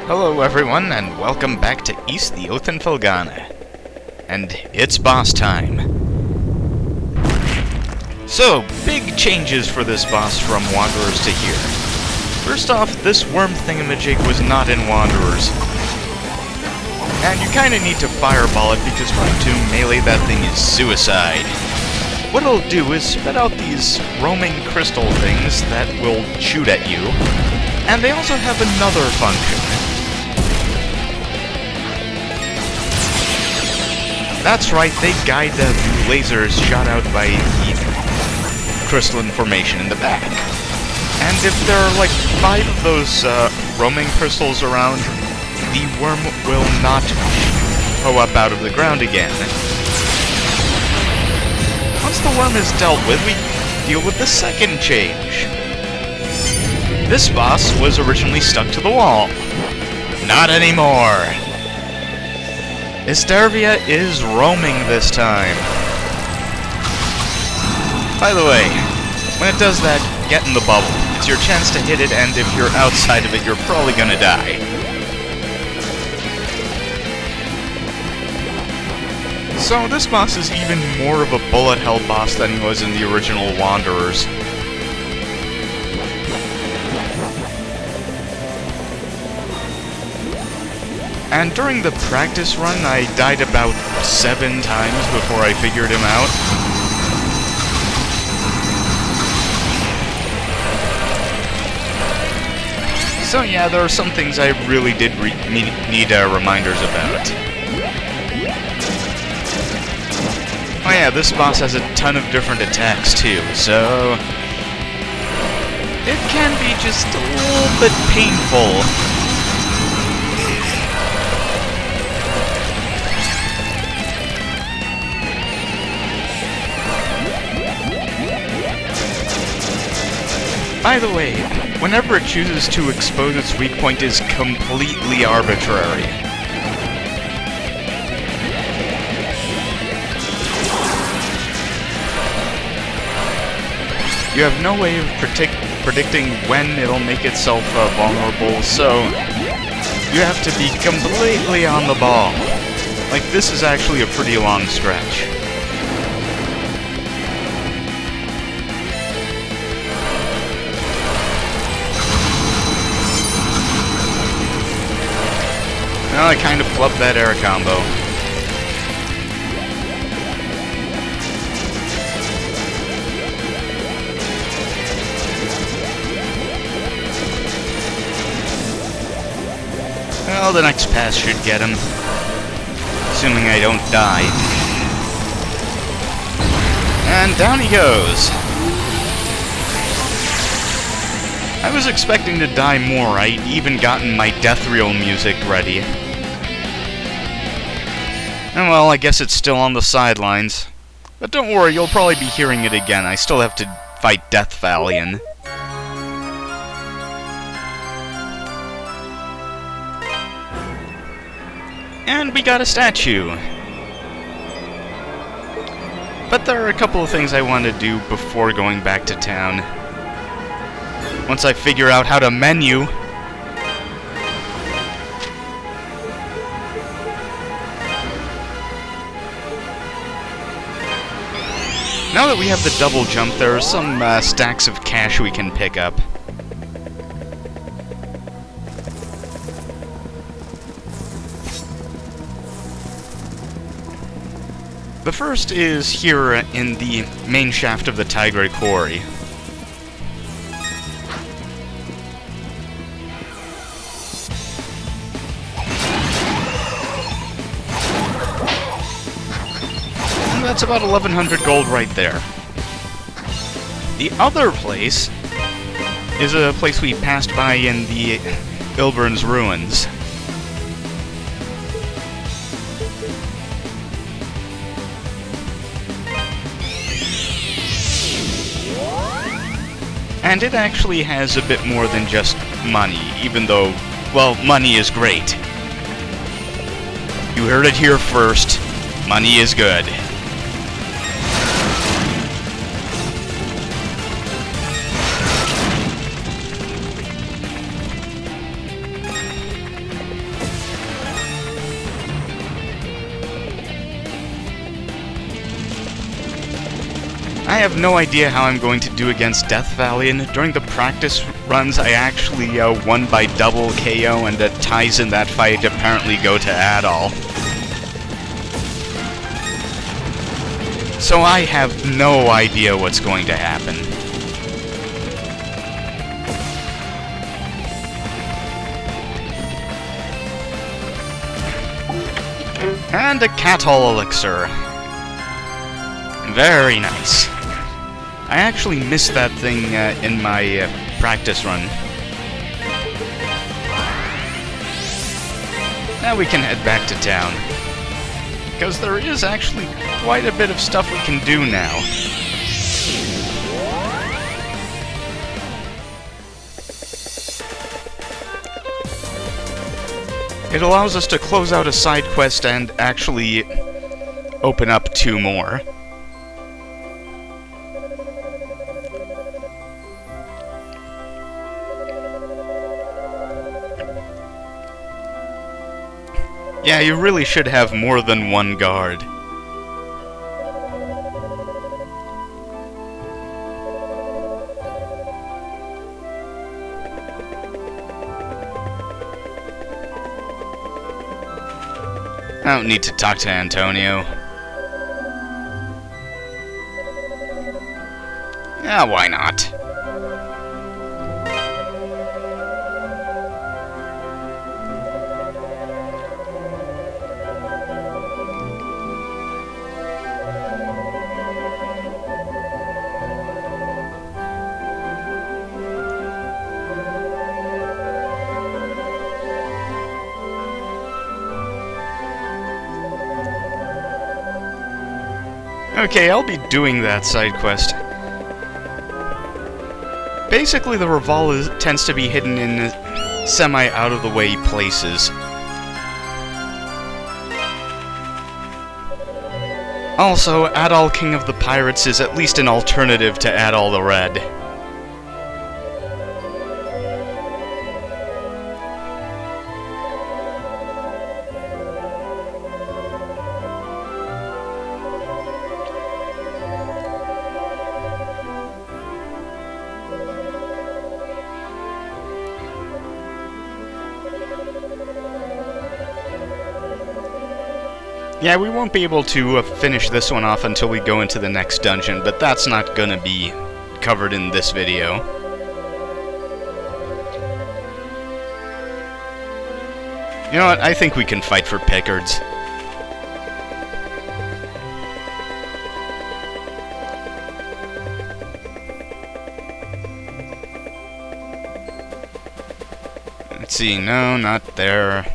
Hello everyone, and welcome back to East the Oath in Felghana. And it's boss time. So, big changes for this boss from Wanderers to here. First off, this worm thingamajig was not in Wanderers. And you kinda need to fireball it because trying to melee that thing is suicide. What it'll do is spit out these roaming crystal things that will shoot at you. And they also have another function. That's right, they guide the lasers shot out by the crystalline formation in the back. And if there are like 5 of those roaming crystals around, the worm will not go up out of the ground again. Once the worm is dealt with, we deal with the second change. This boss was originally stuck to the wall. Not anymore. Hysteria is roaming this time. By the way, when it does that, get in the bubble. It's your chance to hit it, and if you're outside of it, you're probably gonna die. So this boss is even more of a bullet hell boss than he was in the original Wanderers. And during the practice run, I died about 7 times before I figured him out. So yeah, there are some things I really did need reminders about. Oh yeah, this boss has a ton of different attacks too, so it can be just a little bit painful. By the way, whenever it chooses to expose its weak point is completely arbitrary. You have no way of predicting when it'll make itself vulnerable, so you have to be completely on the ball. Like, this is actually a pretty long stretch. Well, I kind of flubbed that air combo. Well, the next pass should get him. Assuming I don't die. And down he goes. I was expecting to die more. I'd even gotten my death reel music ready. And well, I guess it's still on the sidelines. But don't worry, you'll probably be hearing it again. I still have to fight Death Valian. And we got a statue. But there are a couple of things I want to do before going back to town. Once I figure out how to menu. Now that we have the double jump, there are some stacks of cash we can pick up. The first is here in the main shaft of the Tigray Quarry. That's about 1,100 gold right there. The other place is a place we passed by in the Ilburn's ruins. And it actually has a bit more than just money, even though, well, money is great. You heard it here first. Money is good. I have no idea how I'm going to do against Death Valiant. During the practice runs, I actually won by double KO, and the ties in that fight apparently go to Adol. So I have no idea what's going to happen. And a Catol Elixir. Very nice. I actually missed that thing in my practice run. Now we can head back to town. Because there is actually quite a bit of stuff we can do now. It allows us to close out a side quest and actually open up 2 more. Yeah, you really should have more than 1 guard. I don't need to talk to Antonio. Yeah, why not? Okay, I'll be doing that side quest. Basically, the Raval tends to be hidden in semi-out-of-the-way places. Also, Adol King of the Pirates is at least an alternative to Adol the Red. Yeah, we won't be able to finish this one off until we go into the next dungeon, but that's not gonna be covered in this video. You know what, I think we can fight for Pickards. Let's see, no, not there.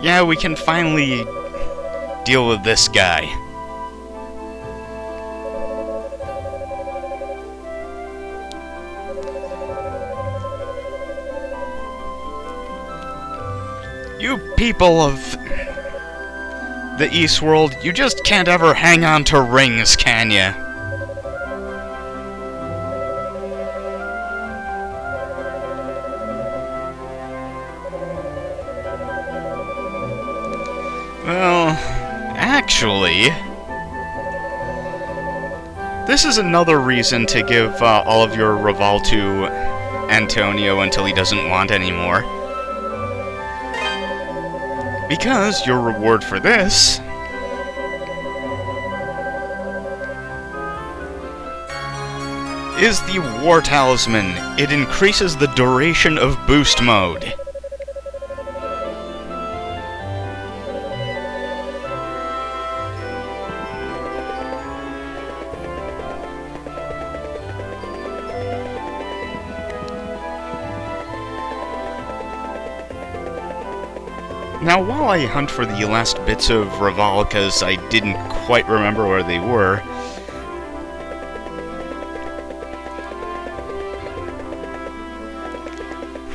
Yeah, we can finally deal with this guy. You people of the East World, you just can't ever hang on to rings, can ya? Well, actually, this is another reason to give all of your Raval to Antonio until he doesn't want any more. Because your reward for this is the War Talisman. It increases the duration of boost mode. Now, while I hunt for the last bits of Raval, because I didn't quite remember where they were,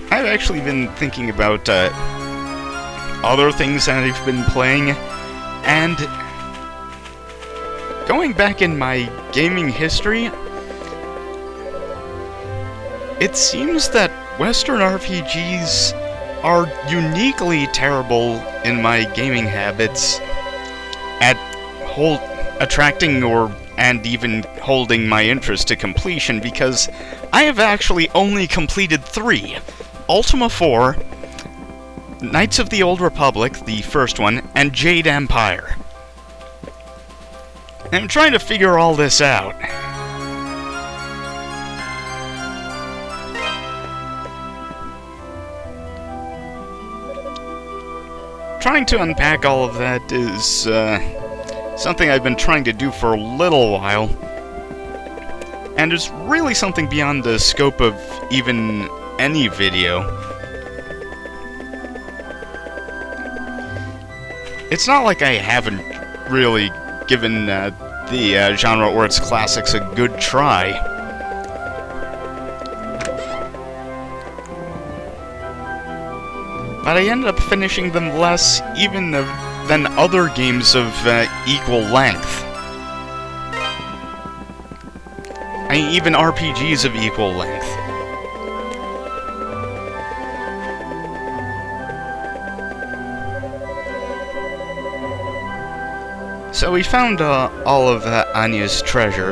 I've actually been thinking about other things that I've been playing, and going back in my gaming history, it seems that Western RPGs are uniquely terrible in my gaming habits at attracting and even holding my interest to completion, because I have actually only completed 3. Ultima 4, Knights of the Old Republic, the first one, and Jade Empire. I'm trying to figure all this out. Trying to unpack all of that is something I've been trying to do for a little while, and it's really something beyond the scope of even any video. It's not like I haven't really given the genre or its classics a good try. But I ended up finishing them less even than other games of equal length. I mean, even RPGs of equal length. So we found all of Anya's treasure.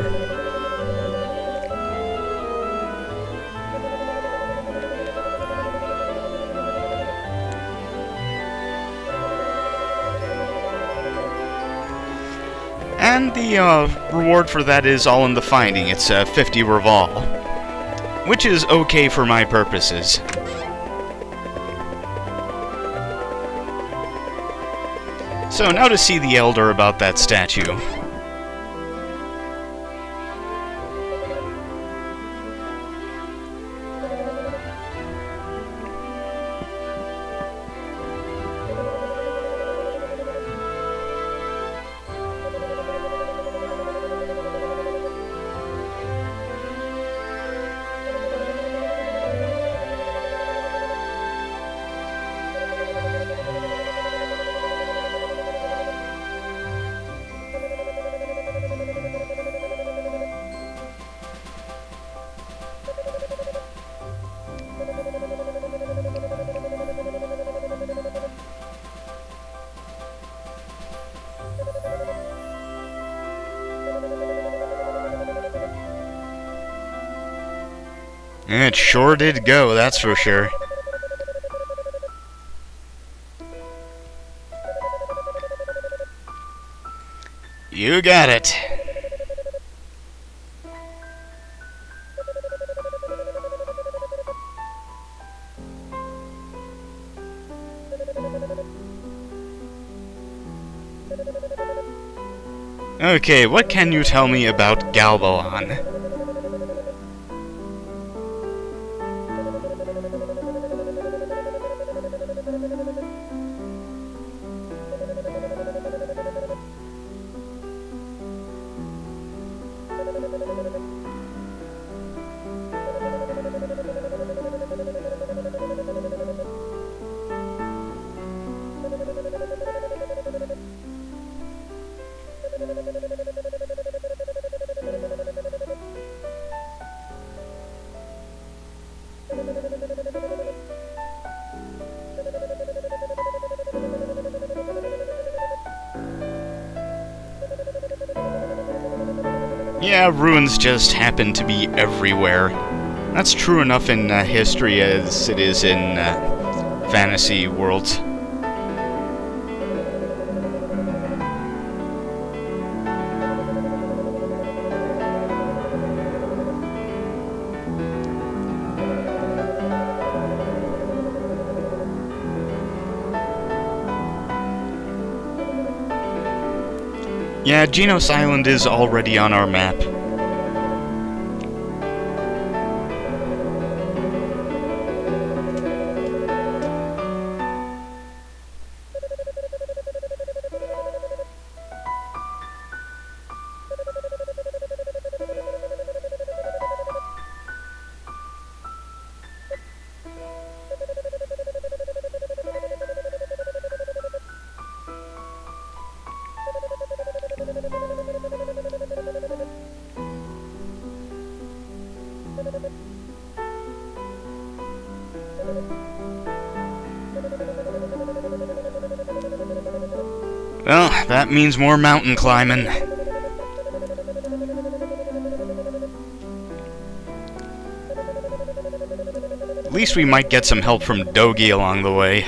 And the reward for that is all in the finding. It's 50 revolve, which is okay for my purposes. So now to see the Elder about that statue. It sure did go, that's for sure. You got it. Okay, what can you tell me about Galbalon? Yeah, ruins just happen to be everywhere. That's true enough in history as it is in fantasy worlds. Yeah, Genos Island is already on our map. Well, that means more mountain climbing. At least we might get some help from Dogi along the way.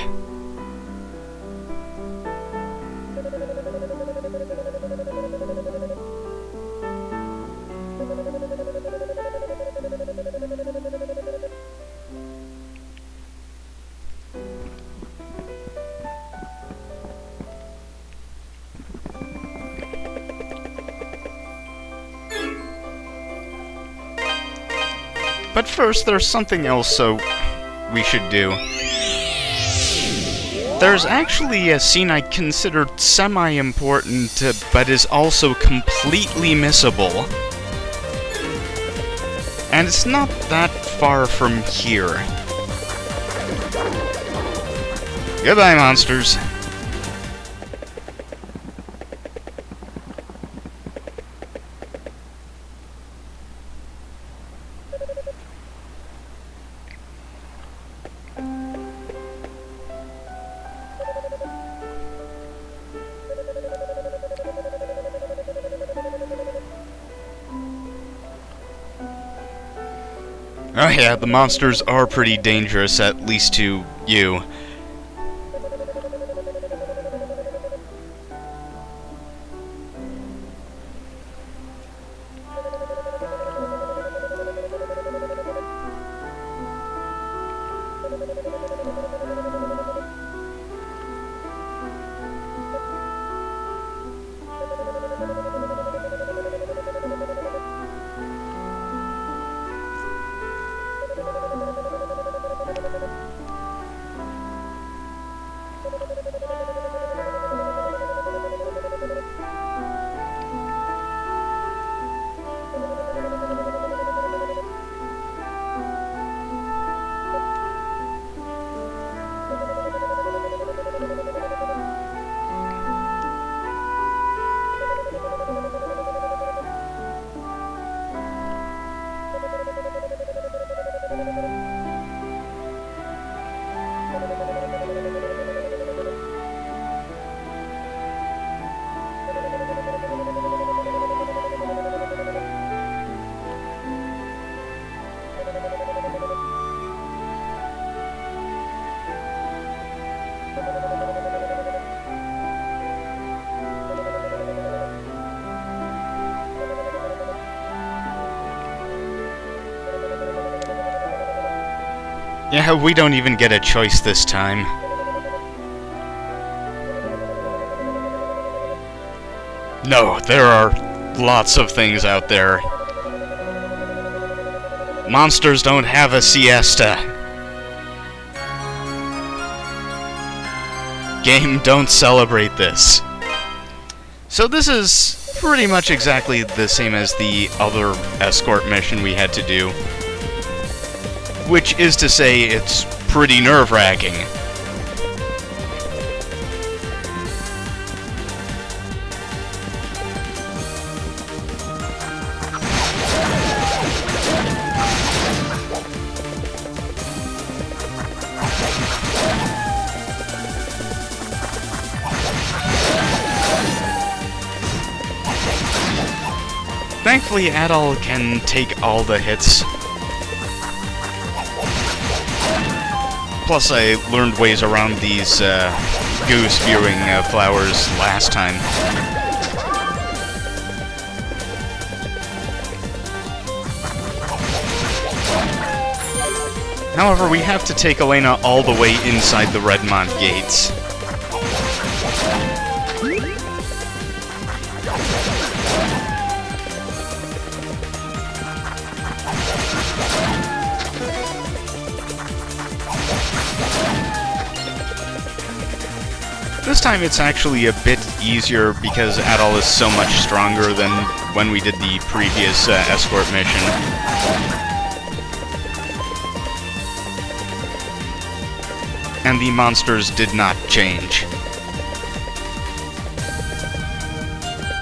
But first, there's something else we should do. There's actually a scene I considered semi-important, but is also completely missable. And it's not that far from here. Goodbye, monsters. Oh yeah, the monsters are pretty dangerous, at least to you. Yeah, we don't even get a choice this time. No, there are lots of things out there. Monsters don't have a siesta. Game, don't celebrate this. So this is pretty much exactly the same as the other escort mission we had to do. Which is to say, it's pretty nerve-wracking. Thankfully, Adol can take all the hits. Plus, I learned ways around these goo spewing flowers last time. However, we have to take Elena all the way inside the Redmont gates. This time it's actually a bit easier because Adol is so much stronger than when we did the previous escort mission. And the monsters did not change.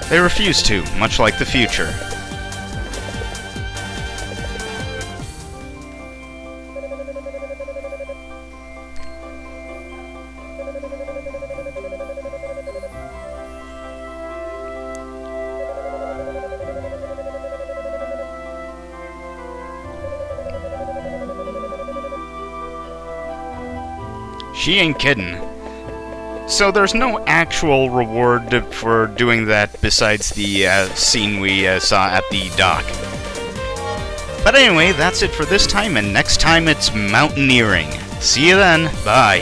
They refuse to, much like the future. She ain't kidding. So there's no actual reward for doing that besides the scene we saw at the dock. But anyway, that's it for this time, and next time it's mountaineering. See you then. Bye.